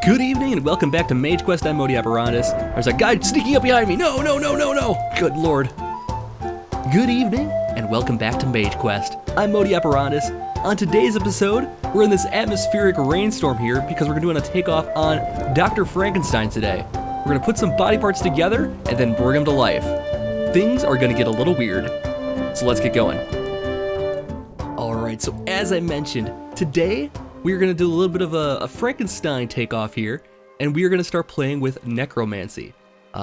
Good evening and welcome back to Mage Quest. I'm Modpack. There's a guy sneaking up behind me. No. Good lord. Good evening and welcome back to Mage Quest. I'm Modpack. On today's episode, we're in this atmospheric rainstorm here because we're doing a takeoff on Dr. Frankenstein today. We're gonna put some body parts together and then bring them to life. Things are gonna get a little weird. So let's get going. Alright, so as I mentioned, today we're going to do a little bit of a Frankenstein takeoff here, and we are going to start playing with Necromancy.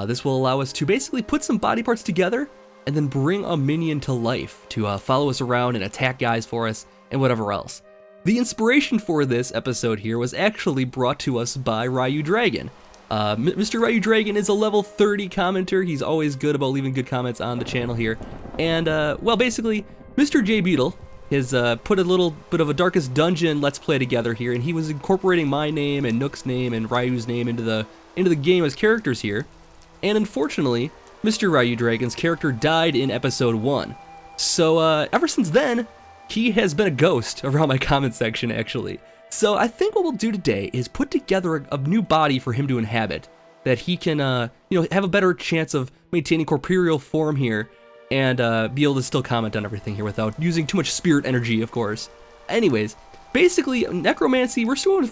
This will allow us to basically put some body parts together and then bring a minion to life to follow us around and attack guys for us and whatever else. The inspiration for this episode here was actually brought to us by Ryu Dragon. Mr. Ryu Dragon is a level 30 commenter. He's always good about leaving good comments on the channel here. And, well, basically, Mr. J Beetle has put a little bit of a Darkest Dungeon Let's Play together here, and he was incorporating my name and Nook's name and Ryu's name into the game as characters here. And unfortunately, Mr. Ryu Dragon's character died in episode 1. So ever since then, he has been a ghost around my comment section actually. So I think what we'll do today is put together a new body for him to inhabit, that he can have a better chance of maintaining corporeal form here, and be able to still comment on everything here without using too much spirit energy, of course. Anyways, basically, Necromancy, we're going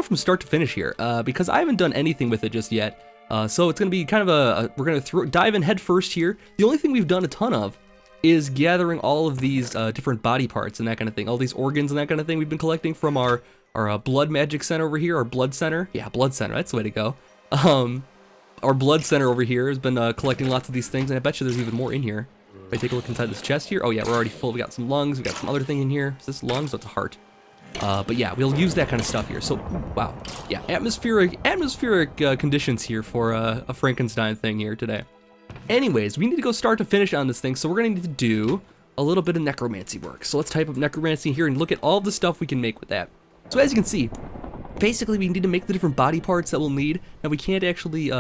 from start to finish here, because I haven't done anything with it just yet. So it's gonna be kind of we're gonna dive in head first here. The only thing we've done a ton of is gathering all of these different body parts and that kind of thing, all these organs and that kind of thing we've been collecting from our blood magic center over here, our blood center. Yeah, blood center, that's the way to go. Our blood center over here has been collecting lots of these things, and I bet you there's even more in here. If I take a look inside this chest here, oh yeah, we're already full. We got some lungs, we got some other thing in here. Is this lungs? Oh, it's a heart. But yeah, we'll use that kind of stuff here. So, wow, yeah, atmospheric conditions here for a Frankenstein thing here today. Anyways, we need to go start to finish on this thing, so we're gonna need to do a little bit of necromancy work. So let's type up necromancy here and look at all the stuff we can make with that. So as you can see, basically, we need to make the different body parts that we'll need. Now, we can't actually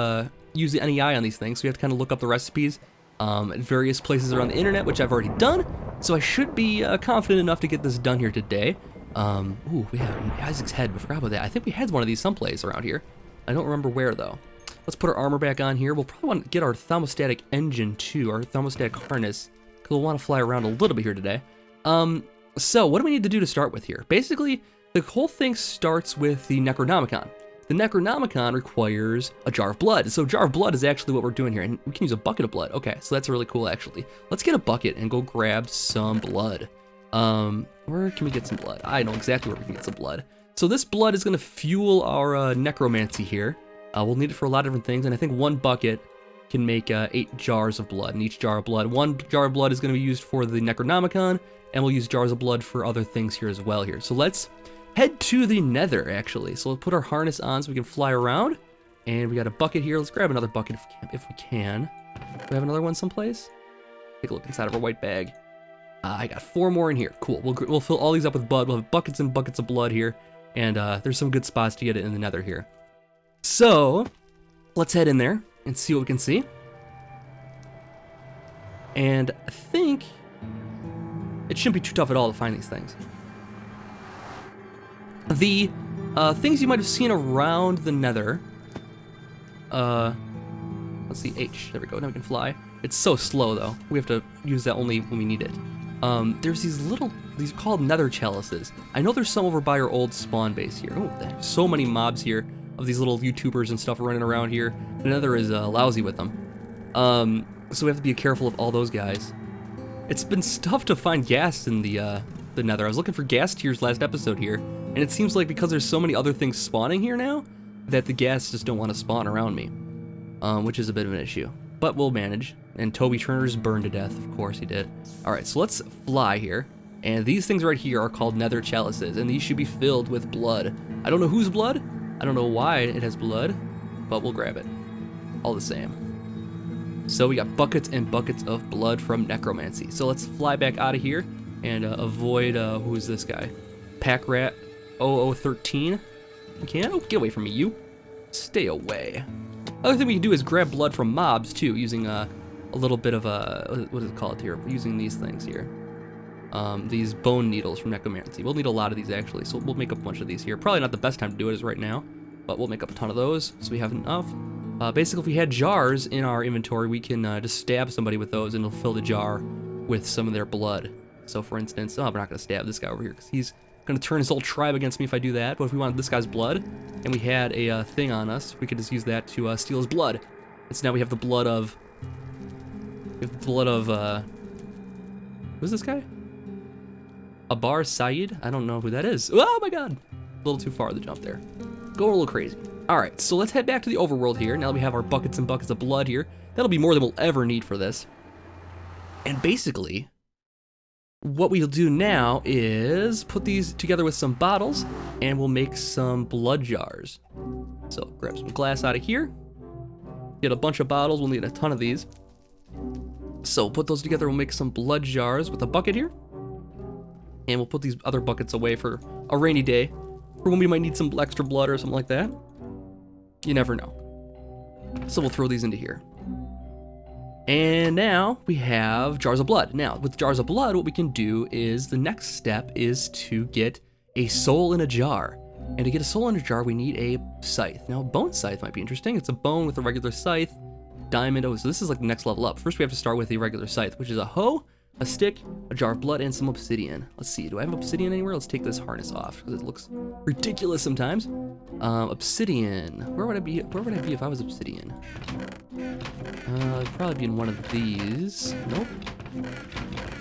use the NEI on these things, so we have to kind of look up the recipes at various places around the internet, which I've already done. So I should be confident enough to get this done here today. Ooh, we have Isaac's head. I forgot about that. I think we had one of these someplace around here. I don't remember where, though. Let's put our armor back on here. We'll probably want to get our thermostatic engine, too, our thermostatic harness, because we'll want to fly around a little bit here today. So what do we need to do to start with here? Basically, the whole thing starts with the Necronomicon. The Necronomicon requires a jar of blood. So jar of blood is actually what we're doing here, and we can use a bucket of blood. Okay, so that's really cool, actually. Let's get a bucket and go grab some blood. Where can we get some blood? I know exactly where we can get some blood. So this blood is going to fuel our necromancy here. We'll need it for a lot of different things, and I think one bucket can make 8 jars of blood, and each jar of blood. One jar of blood is going to be used for the Necronomicon, and we'll use jars of blood for other things here as well here. So let's head to the Nether, actually. So we'll put our harness on so we can fly around. And we got a bucket here. Let's grab another bucket if we can. Do we have another one someplace? Take a look inside of our white bag. I got 4 more in here. Cool. We'll fill all these up with blood. We'll have buckets and buckets of blood here. And there's some good spots to get it in the Nether here. So let's head in there and see what we can see. And I think it shouldn't be too tough at all to find these things. The things you might have seen around the Nether. Let's see, H. There we go. Now we can fly. It's so slow though. We have to use that only when we need it. There's these are called Nether Chalices. I know there's some over by our old spawn base here. Oh, there's so many mobs here of these little YouTubers and stuff running around here. The Nether is lousy with them. So we have to be careful of all those guys. It's been tough to find gas in the Nether. I was looking for gas tiers last episode here, and it seems like because there's so many other things spawning here now, that the gas just don't want to spawn around me, which is a bit of an issue. But we'll manage. And Toby Turner's burned to death, of course he did. All right, so let's fly here. And these things right here are called Nether Chalices, and these should be filled with blood. I don't know whose blood. I don't know why it has blood, but we'll grab it. All the same. So we got buckets and buckets of blood from Necromancy. So let's fly back out of here and avoid, who is this guy? Pack Rat 0013. You can? Oh, get away from me, you. Stay away. Other thing we can do is grab blood from mobs, too, using a little bit of what is it called here? Using these things here. These bone needles from Necromancy. We'll need a lot of these, actually, so we'll make a bunch of these here. Probably not the best time to do it is right now. but we'll make up a ton of those so we have enough. Basically, if we had jars in our inventory, we can just stab somebody with those and it'll fill the jar with some of their blood. So for instance, we're not going to stab this guy over here because he's going to turn his whole tribe against me if I do that. But if we wanted this guy's blood and we had a thing on us, we could just use that to steal his blood. And so now we have the blood of... who's this guy? Abar Saeed? I don't know who that is. Oh my god! A little too far the jump there. Going a little crazy. Alright, so let's head back to the overworld here. Now that we have our buckets and buckets of blood here. That'll be more than we'll ever need for this. And basically, what we'll do now is put these together with some bottles, and we'll make some blood jars. So grab some glass out of here. Get a bunch of bottles, we'll need a ton of these. So put those together, we'll make some blood jars with a bucket here. And we'll put these other buckets away for a rainy day, for when we might need some extra blood or something like that. You never know. So we'll throw these into here. And now we have jars of blood. Now, with jars of blood, what we can do is, the next step is to get a soul in a jar. And to get a soul in a jar, we need a scythe. Now, a bone scythe might be interesting. It's a bone with a regular scythe. Diamond, oh, so this is like the next level up. First, we have to start with a regular scythe, which is a hoe, a stick, a jar of blood, and some obsidian. Let's see, do I have obsidian anywhere? Let's take this harness off, because it looks ridiculous sometimes. Obsidian, where would I be if I was obsidian? I'd probably be in one of these. Nope. Do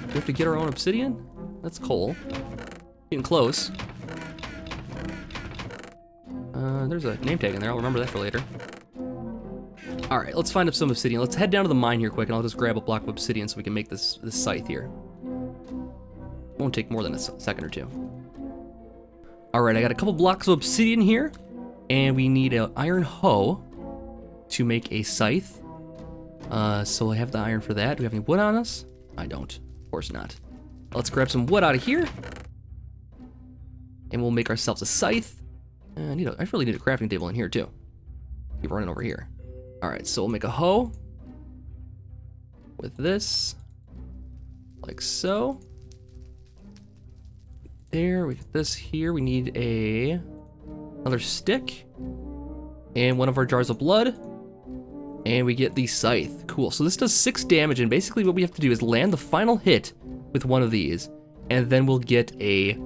we have to get our own obsidian? That's coal. Getting close. There's a name tag in there, I'll remember that for later. Alright, let's find up some obsidian. Let's head down to the mine here quick, and I'll just grab a block of obsidian so we can make this scythe here. Won't take more than a second or two. Alright, I got a couple blocks of obsidian here, and we need an iron hoe to make a scythe. So I have the iron for that. Do we have any wood on us? I don't. Of course not. Let's grab some wood out of here, and we'll make ourselves a scythe. I really need a crafting table in here too. Keep running over here. Alright, so we'll make a hoe with this, like so. There, we get this here. We need another stick and one of our jars of blood, and we get the scythe. Cool, so this does 6 damage, and basically what we have to do is land the final hit with one of these, and then we'll get a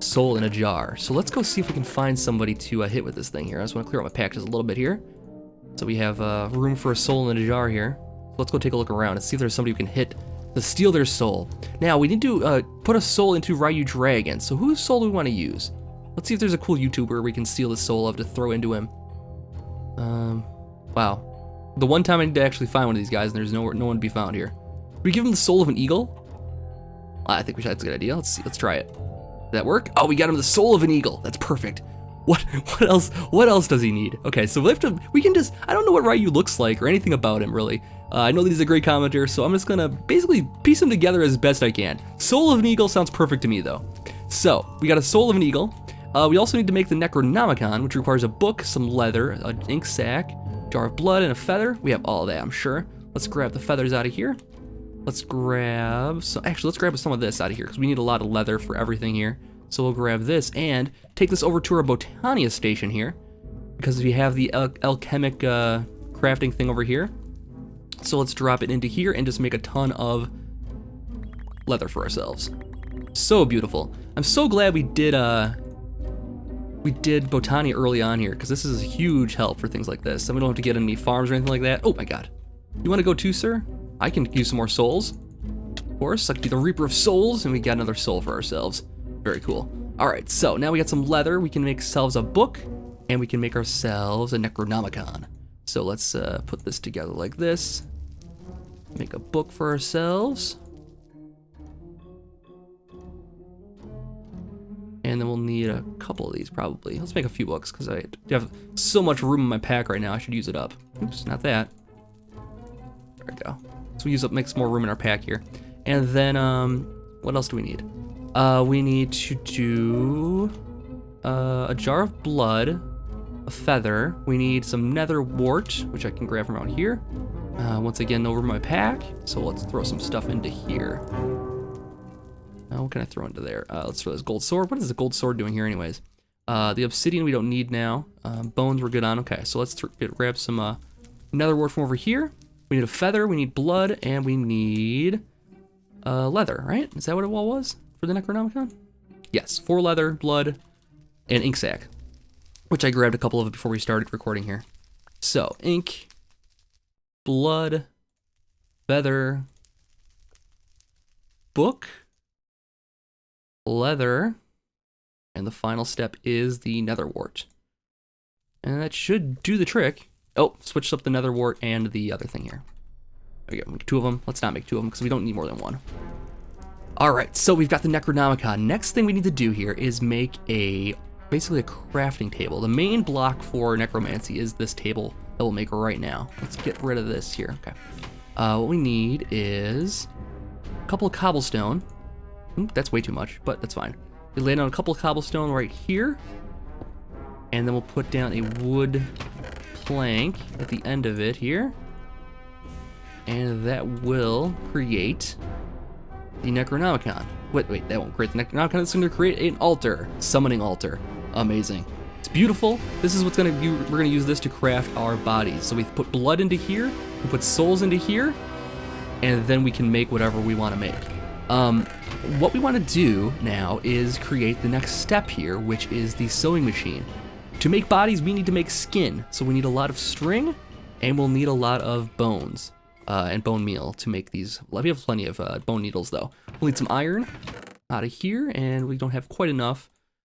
soul in a jar. So let's go see if we can find somebody to hit with this thing here. I just want to clear out my pack just a little bit here. So we have room for a soul in a jar here. Let's go take a look around and see if there's somebody who can hit to steal their soul. Now, we need to put a soul into Ryu Dragon. So whose soul do we want to use? Let's see if there's a cool YouTuber we can steal the soul of to throw into him. Wow. The one time I need to actually find one of these guys, and there's no one to be found here. Do we give him the soul of an eagle? I think that's a good idea. Let's see. Let's try it. Did that work? Oh, we got him the soul of an eagle. That's perfect. What else does he need? Okay, so we can just, I don't know what Ryu looks like or anything about him really. I know that he's a great commenter, so I'm just gonna basically piece him together as best I can. Soul of an eagle sounds perfect to me though. So, we got a soul of an eagle. We also need to make the Necronomicon, which requires a book, some leather, an ink sac, jar of blood, and a feather. We have all of that, I'm sure. Let's grab the feathers out of here. Let's grab some of this out of here, because we need a lot of leather for everything here. So we'll grab this and take this over to our Botania station here, because we have the alchemic crafting thing over here. So let's drop it into here and just make a ton of leather for ourselves. So beautiful. I'm so glad we did Botania early on here, because this is a huge help for things like this. And we don't have to get any farms or anything like that. Oh my god. You want to go too, sir? I can use some more souls. Of course, I can be the Reaper of Souls, and we got another soul for ourselves. Very cool. Alright, so now we got some leather. We can make ourselves a book, and we can make ourselves a Necronomicon. So let's put this together like this. Make a book for ourselves. And then we'll need a couple of these probably. Let's make a few books, because I have so much room in my pack right now, I should use it up. Oops, not that. There we go. So we use up, make some more room in our pack here. And then, what else do we need? We need to do a jar of blood, a feather. We need some nether wart, which I can grab from around here. Once again, over my pack. So let's throw some stuff into here. What can I throw into there? Let's throw this gold sword. What is the gold sword doing here anyways? The obsidian we don't need now. Bones we're good on. Okay, so let's grab some nether wart from over here. We need a feather, we need blood, and we need leather, right? Is that what it all was for the Necronomicon? Yes, 4 leather, blood, and ink sac, which I grabbed a couple of before we started recording here. So, ink, blood, feather, book, leather, and the final step is the nether wart. And that should do the trick. Oh, switched up the nether wart and the other thing here. There we go, make 2 of them. Let's not make 2 of them because we don't need more than 1. All right, so we've got the Necronomicon. Next thing we need to do here is make basically a crafting table. The main block for Necromancy is this table that we'll make right now. Let's get rid of this here, okay. What we need is a couple of cobblestone. That's way too much, but that's fine. We lay down a couple of cobblestone right here, and then we'll put down a wood plank at the end of it here, and that will create the Necronomicon. Wait, that won't create the Necronomicon. It's going to create an altar, summoning altar. Amazing. It's beautiful. This is what's going to be. We're going to use this to craft our bodies. So we put blood into here, we put souls into here, and then we can make whatever we want to make. What we want to do now is create the next step here, which is the sewing machine. To make bodies, we need to make skin. So we need a lot of string, and we'll need a lot of bones and bone meal to make these. We have plenty of bone needles, though. We'll need some iron out of here, and we don't have quite enough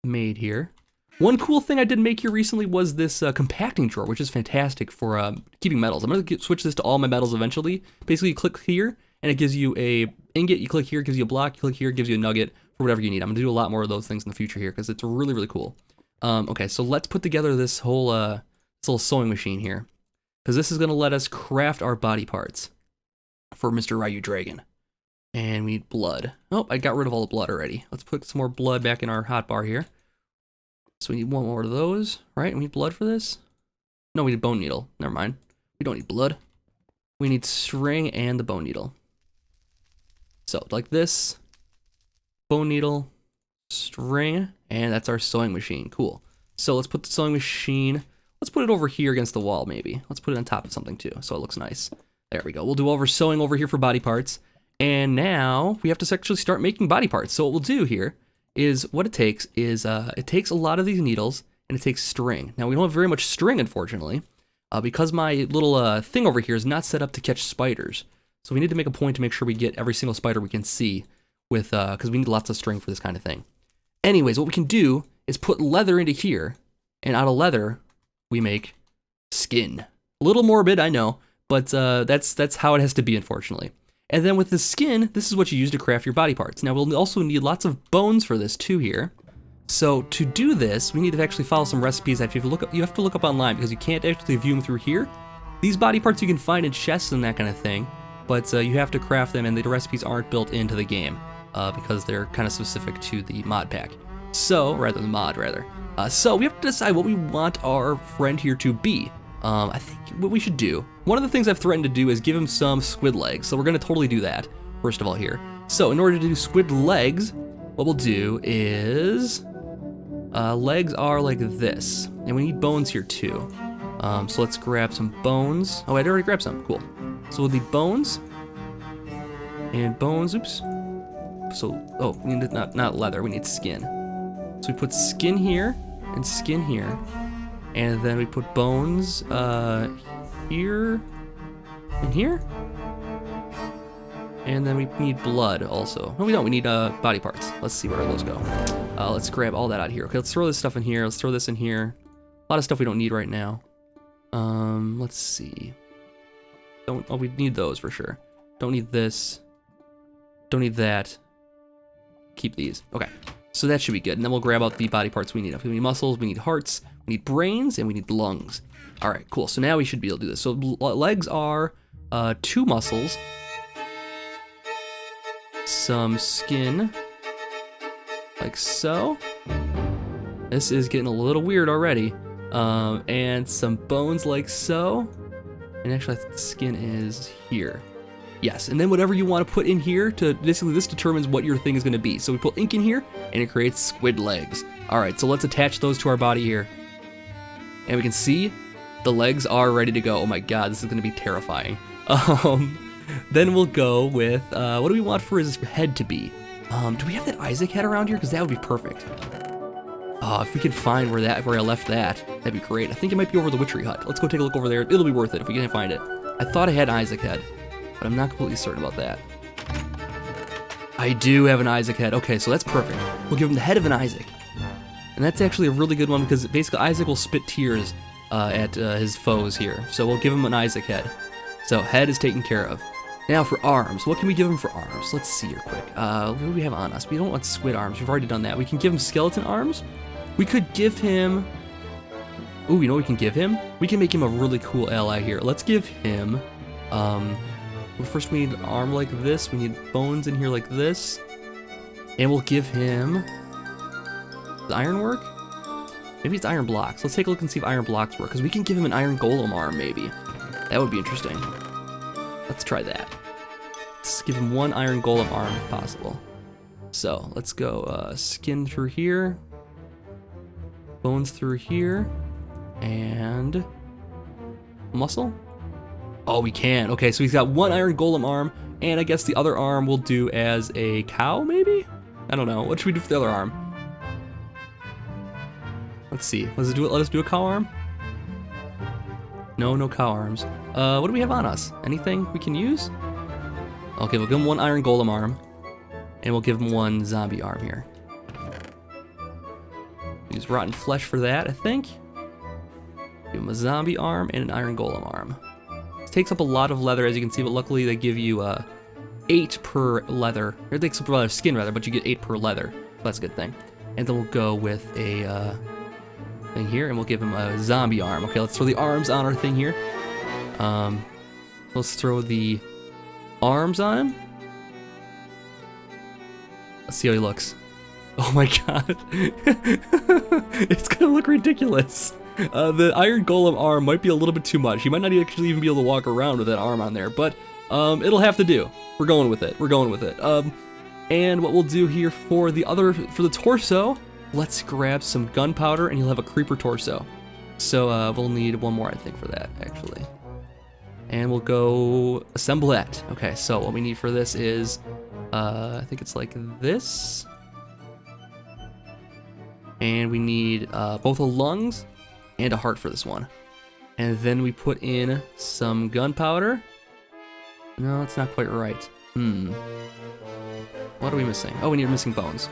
made here. One cool thing I did make here recently was this compacting drawer, which is fantastic for keeping metals. I'm going to switch this to all my metals eventually. Basically, you click here, and it gives you a ingot. You click here, it gives you a block. You click here, it gives you a nugget for whatever you need. I'm going to do a lot more of those things in the future here because it's really, really cool. Okay, so let's put together this whole this little sewing machine here, because this is going to let us craft our body parts for Mr. Ryu Dragon. And we need blood. Oh, I got rid of all the blood already. Let's put some more blood back in our hotbar here. So we need 1 more of those, right? We need blood for this? No, we need bone needle. Never mind. We don't need blood. We need string and the bone needle. So, like this, bone needle, string, and that's our sewing machine. Cool. So let's put the sewing machine, let's put it over here against the wall maybe. Let's put it on top of something too, so it looks nice. There we go. We'll do all of our sewing over here for body parts. And now we have to actually start making body parts. So what we'll do here is what it takes is it takes a lot of these needles and it takes string. Now we don't have very much string, unfortunately, because my little thing over here is not set up to catch spiders. So we need to make a point to make sure we get every single spider we can see with, because we need lots of string for this kind of thing. Anyways, what we can do is put leather into here, and out of leather we make skin. A little morbid, I know, but that's how it has to be, unfortunately. And then with the skin, this is what you use to craft your body parts. Now we'll also need lots of bones for this too here. So to do this, we need to actually follow some recipes that you have to look up online because you can't actually view them through here. These body parts you can find in chests and that kind of thing, but you have to craft them, and the recipes aren't built into the game because they're kind of specific to the mod pack. So, rather the mod, rather. So we have to decide what we want our friend here to be. I think what we should do, one of the things I've threatened to do is give him some squid legs. So we're going to totally do that, first of all here. So in order to do squid legs, what we'll do is, legs are like this. And we need bones here too. So let's grab some bones. Oh, I'd already grabbed some, cool. So we'll need bones, and bones, oops. So, oh, we need not leather, we need skin. So we put skin here, and skin here. And then we put bones here and here. And then we need blood also. No, we don't. We need body parts. Let's see where those go. Let's grab all that out of here. Okay, let's throw this stuff in here. Let's throw this in here. A lot of stuff we don't need right now. Let's see. Oh, we need those for sure. Don't need this. Don't need that. Keep these. Okay. So that should be good. And then we'll grab out the body parts we need. We need muscles, we need hearts, we need brains, and we need lungs. All right, cool. So now we should be able to do this. So legs are 2 muscles, some skin, like so. This is getting a little weird already. And some bones like so. And actually, I think the skin is here. Yes, and then whatever you want to put in here, to basically this determines what your thing is going to be. So we put ink in here, and it creates squid legs. All right, so let's attach those to our body here. And we can see the legs are ready to go. Oh my god, this is going to be terrifying. Then we'll go with, what do we want for his head to be? Do we have that Isaac head around here? Because that would be perfect. If we could find where I left that, that'd be great. I think it might be over the witchery hut. Let's go take a look over there. It'll be worth it if we can find it. I thought I had an Isaac head, but I'm not completely certain about that. I do have an Isaac head. Okay, so that's perfect. We'll give him the head of an Isaac. And that's actually a really good one because basically Isaac will spit tears at his foes here. So we'll give him an Isaac head. So head is taken care of. Now for arms, what can we give him for arms? Let's see here quick. What do we have on us? We don't want squid arms, we've already done that. We can give him skeleton arms. We could give him, ooh, you know what we can give him? We can make him a really cool ally here. Let's give him, first we need an arm like this, we need bones in here like this. And we'll give him, the ironwork? Maybe it's iron blocks. Let's take a look and see if iron blocks work, because we can give him an iron golem arm maybe. That would be interesting. Let's try that. Let's give him one iron golem arm if possible. So let's go skin through here, bones through here, and muscle. Oh, we can. Okay, so he's got one iron golem arm, and I guess the other arm will do as a cow, maybe? I don't know. What should we do for the other arm? Let's see. Let us do a cow arm. No cow arms. What do we have on us? Anything we can use? Okay, we'll give him one iron golem arm, and we'll give him one zombie arm here. Use rotten flesh for that, I think. Give him a zombie arm and an iron golem arm. This takes up a lot of leather, as you can see, but luckily they give you 8 per leather. Or it takes up a lot of skin rather, but you get 8 per leather. So that's a good thing. And then we'll go with a thing here, and we'll give him a zombie arm. Okay, let's throw the arms on our thing here. Let's throw the arms on him. Let's see how he looks. Oh my god. It's gonna look ridiculous. The iron golem arm might be a little bit too much. He might not actually even be able to walk around with that arm on there, but it'll have to do. We're going with it. We're going with it. And what we'll do here for the torso, let's grab some gunpowder, and you'll have a creeper torso. So we'll need one more, I think, for that, actually. And we'll go assemble that. Okay, so what we need for this is, I think it's like this. And we need both a lungs and a heart for this one. And then we put in some gunpowder. No, it's not quite right. What are we missing? Oh, we're missing bones.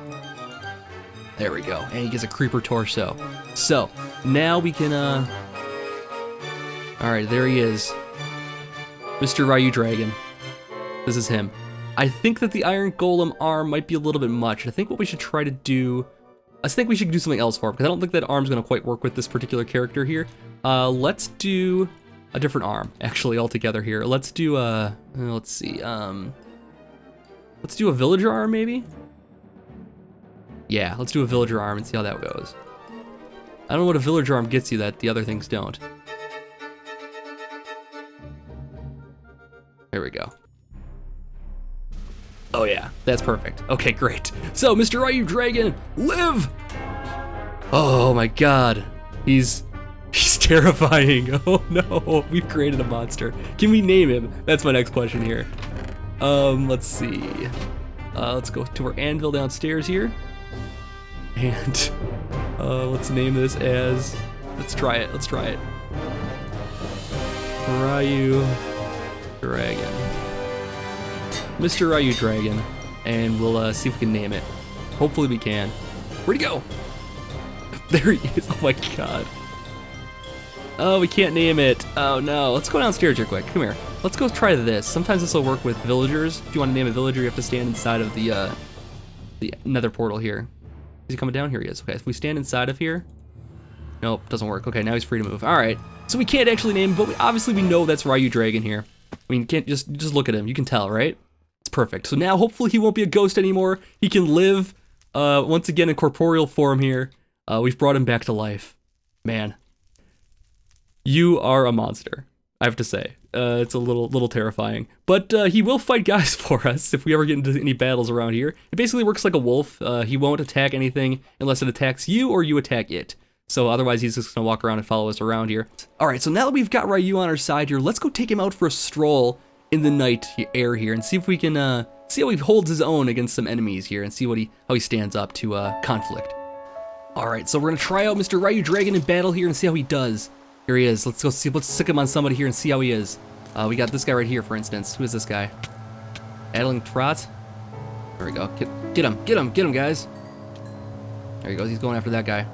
There we go. And he gets a creeper torso. So, now we can, alright, there he is. Mr. Ryu Dragon. This is him. I think that the iron golem arm might be a little bit much. I think what we should try to do, I think we should do something else for him, because I don't think that arm's gonna quite work with this particular character here. Let's do a different arm, actually, altogether here. Let's do let's see, let's do a villager arm, maybe? Yeah, let's do a villager arm and see how that goes. I don't know what a villager arm gets you that the other things don't. There we go. Oh yeah, that's perfect. Okay, great. So, Mr. Ryu Dragon, live! Oh my god. He's terrifying. Oh no, we've created a monster. Can we name him? That's my next question here. Let's see. Let's go to our anvil downstairs here. And let's name this as, let's try it. Ryu Dragon. Mr. Ryu Dragon. And we'll see if we can name it. Hopefully we can. Where'd he go? There he is. Oh my god. Oh, we can't name it. Oh no. Let's go downstairs real quick. Come here. Let's go try this. Sometimes this will work with villagers. If you want to name a villager, you have to stand inside of the nether portal here. Is he coming down? Here he is. Okay, if we stand inside of here. Nope, doesn't work. Okay, now he's free to move. All right. So we can't actually name him, but obviously we know that's Ryu Dragon here. I mean, you can't just look at him. You can tell, right? It's perfect. So now hopefully he won't be a ghost anymore. He can live once again in corporeal form here. We've brought him back to life. Man. You are a monster, I have to say. It's a little terrifying. But he will fight guys for us if we ever get into any battles around here. It basically works like a wolf. He won't attack anything unless it attacks you or you attack it. So otherwise he's just gonna walk around and follow us around here. Alright, so now that we've got Ryu on our side here, let's go take him out for a stroll in the night air here and see if we can see how he holds his own against some enemies here and see how he stands up to conflict. Alright, so we're gonna try out Mr. Ryu Dragon in battle here and see how he does. Here he is. Let's stick him on somebody here and see how he is. We got this guy right here, for instance. Who is this guy? Adeling Trot. There we go. Get him, guys. There he goes. He's going after that guy.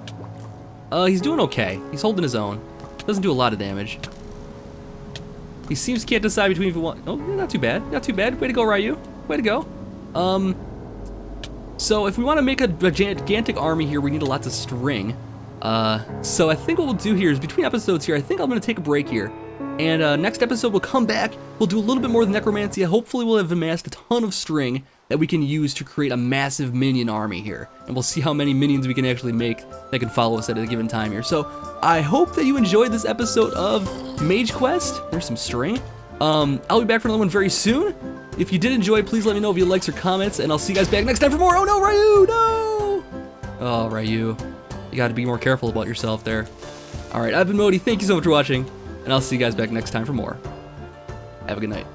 He's doing okay. He's holding his own. Doesn't do a lot of damage. He seems can't decide between if he wants. Oh, not too bad. Not too bad. Way to go, Ryu. Way to go. So if we want to make a gigantic army here, we need lots of string. So I think what we'll do here is between episodes here, I think I'm going to take a break here. And next episode we'll come back, we'll do a little bit more of Necromancy. Hopefully we'll have amassed a ton of string that we can use to create a massive minion army here. And we'll see how many minions we can actually make that can follow us at a given time here. So I hope that you enjoyed this episode of Mage Quest. There's some string. I'll be back for another one very soon. If you did enjoy, please let me know via likes or comments, and I'll see you guys back next time for more. Oh no, Ryu, no! Oh, Ryu. You gotta be more careful about yourself there. Alright, I've been Modi, thank you so much for watching, and I'll see you guys back next time for more. Have a good night.